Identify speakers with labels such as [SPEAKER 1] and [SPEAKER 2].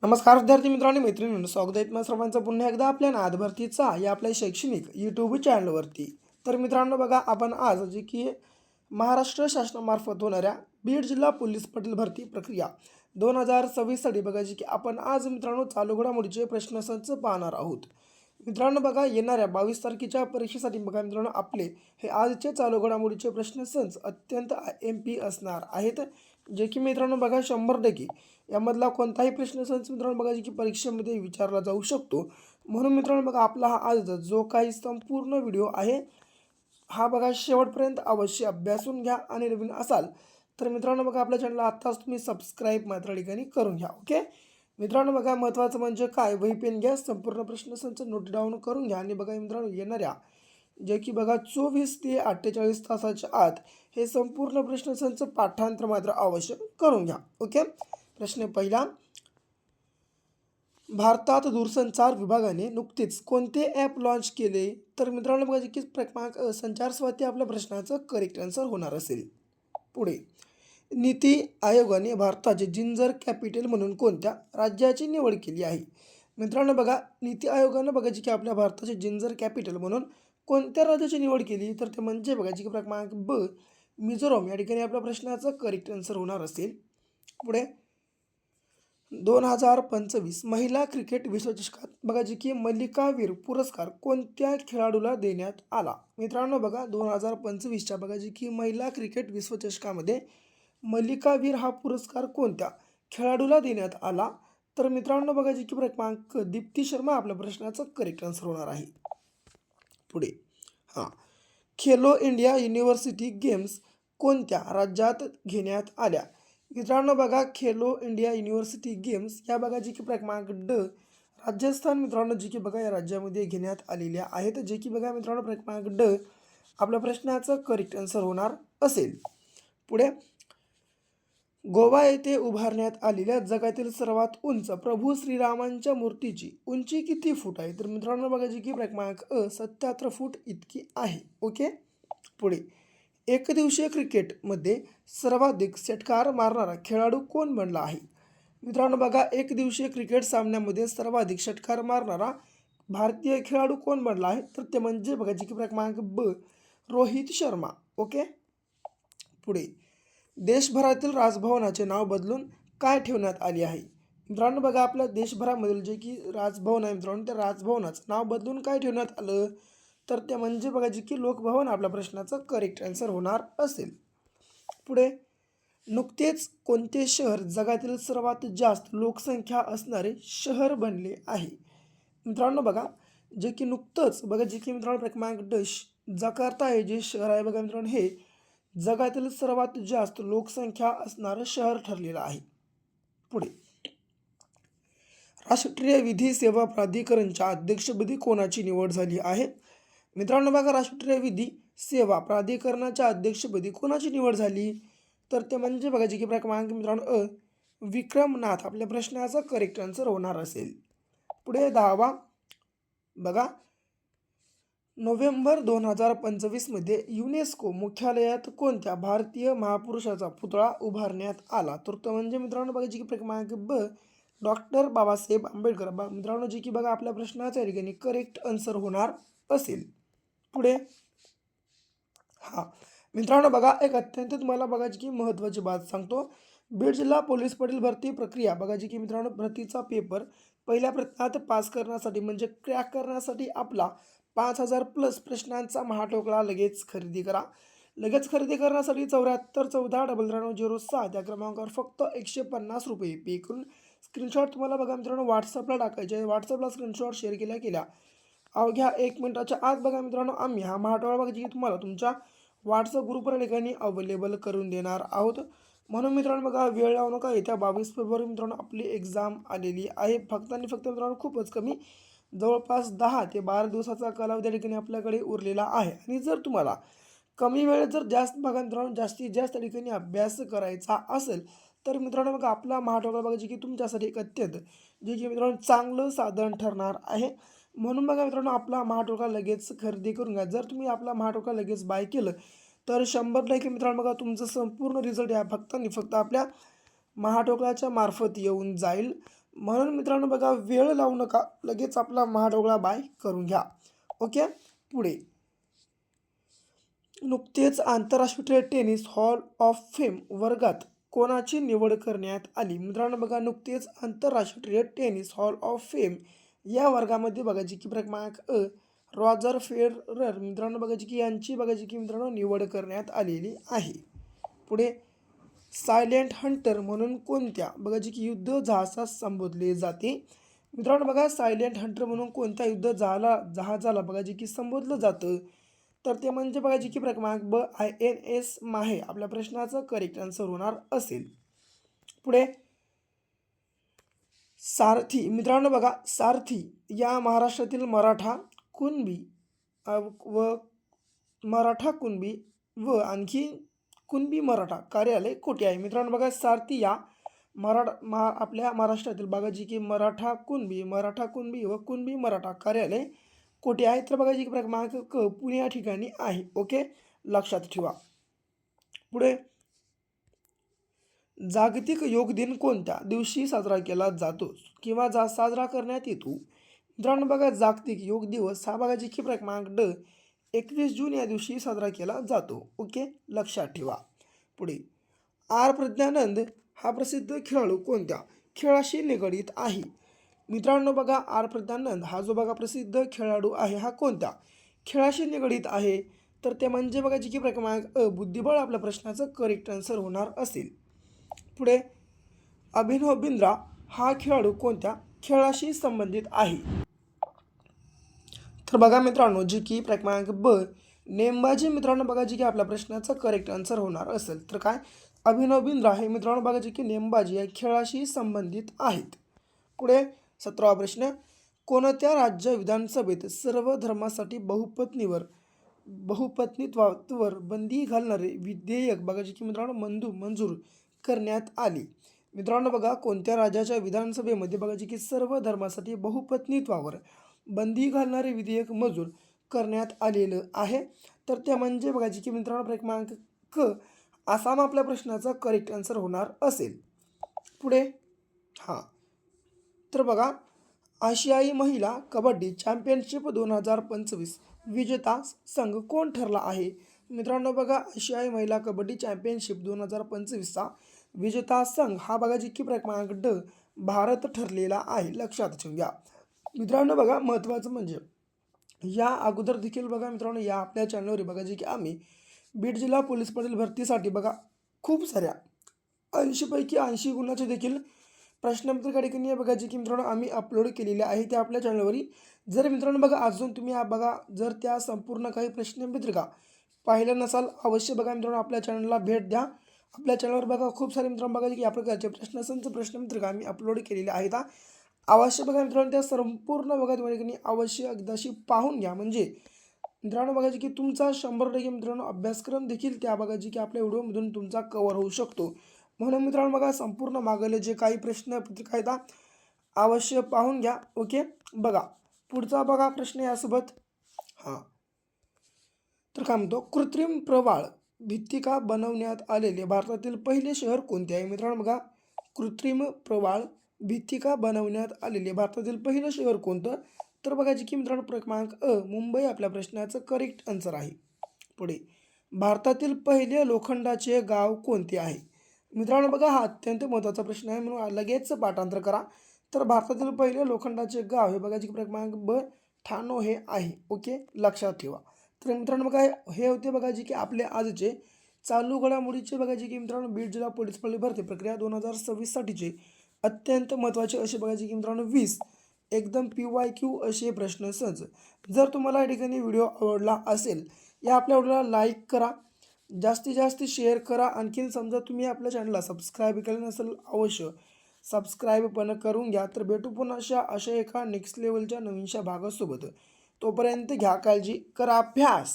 [SPEAKER 1] नमस्कार विद्यार्थी मित्रांनो मैत्रिणींनो, स्वागत आहे तुम्हा सर्वांचं पुन्हा एकदा आपल्या नाद भरतीचा या आपल्या शैक्षणिक यूट्यूब चॅनलवरती। तर मित्रांनो बघा, आपण आज जे की महाराष्ट्र शासनामार्फत होणाऱ्या बीड जिल्हा पोलीस पटील भरती प्रक्रिया 2026साठी बघा जी की आपण आज मित्रांनो चालू घडामोडीचे प्रश्नसंच पाहणार आहोत। मित्रांनो बघा, येणाऱ्या 22 तारखेच्या परीक्षेसाठी बघा मित्रांनो आपले हे आजचे चालू घडामोडीचे प्रश्नसंच अत्यंत एमपी असणार आहेत, जे की मित्रांनो बघा 100% यामधला कोणताही प्रश्नसंच मित्रांनो बघा जे की परीक्षेमध्ये विचारला जाऊ शकतो। म्हणून मित्रांनो बघा, आपला हा आजचा जो काही संपूर्ण व्हिडिओ आहे हा बघा शेवटपर्यंत अवश्य अभ्यासून घ्या आणि नवीन असाल तर मित्रांनो बघा आपल्या चॅनलला आत्ताच तुम्ही सबस्क्राईब मात्र ठिकाणी करून घ्या। ओके मित्रांनो बघा, महत्त्वाचं म्हणजे काय, वही पेन घ्या, संपूर्ण प्रश्नसंच नोट डाऊन करून घ्या आणि बघा मित्रांनो येणाऱ्या जे की बघा 24 ते 48 तासाच्या आत हे संपूर्ण प्रश्नसंच पाठांतर मात्र आवश्यक करून घ्या। ओके, प्रश्न पहिला, भारतात दूरसंचार विभागाने नुकतेच कोणते ॲप लॉन्च केले? तर मित्रांनो बघा जे की क्रमांक संचार स्वाती आपल्या प्रश्नाचं करेक्ट आन्सर होणार असेल। पुढे, नीती आयोगाने भारताचे जिंजर कॅपिटल म्हणून कोणत्या राज्याची निवड केली आहे? मित्रांनो बघा, नीती आयोगानं बघा जी की आपल्या भारताचे जिंजर कॅपिटल म्हणून कोणत्या राज्याची निवड केली तर ते म्हणजे बघा जी की क्रमांक ब मिझोराम या ठिकाणी आपल्या प्रश्नाचं करेक्ट आन्सर होणार असेल। पुढे, 2025 महिला क्रिकेट विश्वचषकात बघा जी की मल्लिकावीर पुरस्कार कोणत्या खेळाडूला देण्यात आला? मित्रांनो बघा, 2025च्या बघा जी की महिला क्रिकेट विश्वचषकामध्ये मल्लिकावीर हा पुरस्कार कोणत्या खेळाडूला देण्यात आला? तर मित्रांनो बघा जी की क्रमांक दीप्ती शर्मा आपल्या प्रश्नाचं करेक्ट आन्सर होणार आहे। पुढे, हां, खेलो इंडिया युनिव्हर्सिटी गेम्स कोणत्या राज्यात घेण्यात आल्या? मित्रांनो बघा, खेलो इंडिया युनिव्हर्सिटी गेम्स या बघा जी की क्रमांक ड राजस्थान मित्रांनो जी की बघा या राज्यामध्ये घेण्यात आलेल्या आहेत, जे की बघा मित्रांनो क्रमांक ड आपल्या प्रश्नाचं करेक्ट आन्सर होणार असेल। पुढे, गोवा येथे उभारण्यात आलेल्या जगातील सर्वात उंच प्रभू श्रीरामांच्या मूर्तीची उंची किती फूट आहे? तर मित्रांनो बघा जी की क्रमांक 77 फूट इतकी आहे। ओके, पुढे, एकदिवसीय क्रिकेटमध्ये सर्वाधिक षटकार मारणारा खेळाडू कोण बनला आहे? मित्रांनो बघा, एकदिवसीय क्रिकेट सामन्यामध्ये सर्वाधिक षटकार मारणारा भारतीय खेळाडू कोण बनला आहे? तर ते म्हणजे बघा जी की क्रमांक ब रोहित शर्मा। ओके, पुढे, देशभरातील राजभवनाचे नाव बदलून काय ठेवण्यात आले आहे? मित्रांनो बघा, आपल्या देशभरामधील जे की राजभवन आहे मित्रांनो त्या राजभवनाचं नाव बदलून काय ठेवण्यात आलं? तर ते म्हणजे बघा जी की लोकभवन आपल्या प्रश्नाचं करेक्ट आन्सर होणार असेल। पुढे, नुकतेच कोणते शहर जगातील सर्वात जास्त लोकसंख्या असणारे शहर बनले आहे? मित्रांनो बघा, जे की नुकतंच बघा जे की मित्रांनो क्रमांक डश जकार्ता हे जे शहर आहे बघा मित्रांनो हे जगातील सर्वात जास्त लोकसंख्या असणारं शहर ठरलेलं आहे। पुढे, राष्ट्रीय विधी सेवा प्राधिकरणच्या अध्यक्षपदी कोणाची निवड झाली आहे? मित्रांनो बघा, राष्ट्रीय विधी सेवा प्राधिकरणाच्या अध्यक्षपदी कोणाची निवड झाली? तर ते म्हणजे बघा जी की क्रमांक मित्रांनो विक्रमनाथ आपल्या प्रश्नाचा करेक्ट आन्सर होणार असेल। पुढे 10वा बघा, नोव्हेंबर 2025मध्ये युनेस्को मुख्यालयात कोणत्या भारतीय महापुरुषाचा पुतळा उभारण्यात आला? तर तो म्हणजे मित्रांनो बघा जी की क्रमांक ब डॉक्टर बाबासाहेब आंबेडकर मित्रांनो जी की बघा आपल्या प्रश्नाच्या ठिकाणी करेक्ट आन्सर होणार असेल। पुढे, हां मित्रांनो बघा, एक अत्यंत तुम्हाला बघा जी की महत्त्वाची बात सांगतो, बीड जिल्हा पोलीस पटील भरती प्रक्रिया बघा जी की मित्रांनो भरतीचा पेपर पहिल्या प्रयत्नात पास करण्यासाठी म्हणजे क्रॅक करण्यासाठी आपला 5000+ प्रश्नांचा महाठोकळा लगेच खरेदी करा। लगेच खरेदी करण्यासाठी 7414 या क्रमांकावर फक्त 150 रुपये पे करून स्क्रीनशॉट तुम्हाला बघा मित्रांनो व्हॉट्सअपला टाकायचे आहे। व्हॉट्सअपला स्क्रीनशॉट शेअर केल्या अवघ्या 1 मिनिटाच्या आत बघा मित्रांनो आम्ही हा महाठोळा बघा जी तुम्हाला तुमच्या व्हॉट्सअप ग्रुपवर ठिकाणी अवेलेबल करून देणार आहोत। म्हणून मित्रांनो बघा, वेळ लावू नका, येत्या 22 फेब्रुवारी मित्रांनो आपली एक्झाम आलेली आहे। फक्त आणि फक्त मित्रांनो खूपच कमी जवळपास 10 ते 12 दिवसाचा कालावधी या ठिकाणी आपल्याकडे उरलेला आहे। आणि जर तुम्हाला कमी वेळेत जर जास्त बघा मित्रांनो जास्तीत जास्त ठिकाणी अभ्यास करायचा असेल तर मित्रांनो बघा आपला महाठोकळा बघा जे की तुमच्यासाठी एक अत्यंत जे की मित्रांनो चांगलं साधन ठरणार आहे। म्हणून बघा मित्रांनो आपला महाठोकळा लगेच खरेदी करून घ्या। जर तुम्ही आपला महाठोकळा लगेच बाय केलं तर 100% मित्रांनो बघा तुमचं संपूर्ण रिझल्ट या फक्त आणि फक्त आपल्या महाठोकळाच्या मार्फत येऊन जाईल। म्हणून मित्रांनो बघा, वेळ लावू नका, लगेच आपला महाडोळा बाय करून घ्या. ओके. पुढे, नुकतेच आंतरराष्ट्रीय टेनिस हॉल ऑफ फेम वर्गात कोणाची निवड करण्यात आली? मित्रांनो बघा, नुकतेच आंतरराष्ट्रीय टेनिस हॉल ऑफ फेम या वर्गामध्ये बघायची की क्रमांक रॉजर फेडरर मित्रांनो बघायची की यांची बघायची की मित्रांनो निवड करण्यात आलेली आहे. पुढे, सायलेंट हंटर म्हणून कोणत्या बघायची की युद्ध जहाजास संबोधले जाते? मित्रांनो बघा, सायलेंट हंटर म्हणून कोणत्या जहाजाला बघायची की संबोधलं जातं? तर ते म्हणजे बघायची की क्रमांक ब INS माहे आपल्या प्रश्नाचं करेक्ट आन्सर होणार असेल. पुढे, सारथी मित्रांनो बघा, सारथी या महाराष्ट्रातील व मराठा कुणबी व आणखी कुणबी मराठा कार्यालय कुठे आहे? मित्रांनो बघा, सारथी या आपल्या महाराष्ट्रातील बघायची की मराठा कुणबी व कुणबी मराठा कार्यालय कुठे आहे? तर बघायची की क्रमांक क पुणे या ठिकाणी आहे. ओके, लक्षात ठेवा. पुढे, जागतिक योग दिन कोणत्या दिवशी साजरा केला जातो किंवा साजरा करण्यात येतो? मित्रांनो बघा, जागतिक योग दिवस हा बघायची की क्रमांक ड 21 जून या दिवशी साजरा केला जातो. ओके, लक्षात ठेवा. पुढे, आर प्रज्ञानंद हा प्रसिद्ध खेळाडू कोणत्या खेळाशी निगडीत आहे? मित्रांनो बघा, आर प्रज्ञानंद हा जो बघा प्रसिद्ध खेळाडू आहे हा कोणत्या खेळाशी निगडीत आहे? तर ते म्हणजे बघायची की क्रमांक बुद्धिबळ आपल्या प्रश्नाचं करेक्ट आन्सर होणार असेल. पुढे, अभिनव बिंद्रा हा खेळाडू कोणत्या खेळाशी संबंधित आहे? तर बघा मित्रांनो, जी की क्रमांक ब नेमबाजी मित्रांनो बघायची की आपल्या प्रश्नाचं करेक्ट आन्सर होणार असेल. तर काय, अभिनव बिंद्रा हे मित्रांनो बघायचे की नेमबाजी या खेळाशी संबंधित आहेत. पुढे, 17वा प्रश्न, कोणत्या राज्य विधानसभेत सर्व धर्मासाठी बहुपत्नीत्वावर बंदी घालणारे विधेयक बघायचे की मित्रांनो मंजूर करण्यात आली? मित्रांनो बघा, कोणत्या राज्याच्या विधानसभेमध्ये बघायची की सर्व धर्मासाठी बहुपत्नीत्वावर बंदी घालणारे विधेयक मंजूर करण्यात आलेलं आहे? तर ते म्हणजे बघायची की मित्रांनो क्रमांक क आसाम आपल्या प्रश्नाचा करेक्ट आन्सर होणार असेल. पुढे, तर बघा, आशियाई महिला कबड्डी चॅम्पियनशिप 2025 विजेता संघ कोण ठरला आहे? मित्रांनो बघा, आशियाई महिला कबड्डी चॅम्पियनशिप 2025चा विजेता संघ हा बघायची की क्रमांक ड भारत ठरलेला आहे. लक्षात ठेवा. मित्रांनो बघा, महत्त्वाचं म्हणजे या अगोदर देखील बघा मित्रांनो या आपल्या चॅनलवर बघायची की आम्ही बीड जिल्हा पोलीस परीक्षेतील भरतीसाठी बघा खूप साऱ्या 80पैकी 80 गुणाचे देखील प्रश्नपत्रिका ठिकाणी बघायची की मित्रांनो आम्ही अपलोड केलेले आहे ते आपल्या चॅनलवरी. जर मित्रांनो बघा अजून तुम्ही बघा जर त्या संपूर्ण काही प्रश्नपत्रिका पाहिल्या नसाल, अवश्य बघा मित्रांनो आपल्या चॅनलला भेट द्या. आपल्या चॅनलवर बघा खूप सारे मित्रांनो बघायचे की या प्रकारचे प्रश्नपत्रिका आम्ही अपलोड केलेले आहेत. अवश्य बघा मित्रांनो त्या संपूर्ण बघा तुम्हाला अवश्य एकदाशी पाहून घ्या. म्हणजे मित्रांनो बघायचे की तुमचा 100% मित्रांनो अभ्यासक्रम देखील त्या बघायचे की आपल्या व्हिडिओमधून तुमचा कव्हर होऊ शकतो. म्हणून मित्रांनो बघा संपूर्ण मागले जे काही प्रश्नपत्रिका आहेत अवश्य पाहून घ्या. ओके, बघा पुढचा बघा प्रश्न यासोबत. तर काय म्हणतो, कृत्रिम प्रवाळ भित्तिका बनवण्यात आलेले भारतातील पहिले शहर कोणते आहे? मित्रांनो बघा, कृत्रिम प्रवाळ भित्तिका बनवण्यात आलेले भारतातील पहिलं शहर कोणतं? तर बघायची की मित्रांनो क्रमांक मुंबई आपल्या प्रश्नाचं करेक्ट आन्सर आहे. पुढे, भारतातील पहिले लोखंडाचे गाव कोणते आहे? मित्रांनो बघा हा अत्यंत महत्त्वाचा प्रश्न आहे म्हणून लगेच पाठांतर करा. तर भारतातील पहिले लोखंडाचे गाव हे बघायचे की क्रमांक ब ठाणो हे आहे. ओके, लक्षात ठेवा. तर मित्रांनो बघा हे होते बघायचे की आपले आजचे चालू घडामोडीचे बघायचे की मित्रांनो बीड जिल्हा पोलीस भरती प्रक्रिया 2026साठीचे अत्यंत महत्त्वाचे असे बघायचे की मित्रांनो 20 एकदम PYQ असे प्रश्न सहज. जर तुम्हाला या ठिकाणी व्हिडिओ आवडला असेल या आपल्या व्हिडिओला लाईक करा, जास्तीत जास्त शेअर करा. आणखीन समजा तुम्ही आपल्या चॅनलला सबस्क्राईब केलं नसेल अवश्य सबस्क्राईब पण करून घ्या. तर भेटू पुन्हा अशा एका नेक्स्ट लेवलच्या नवीनशा भागासोबत. तोपर्यंत घ्या काळजी, करा अभ्यास.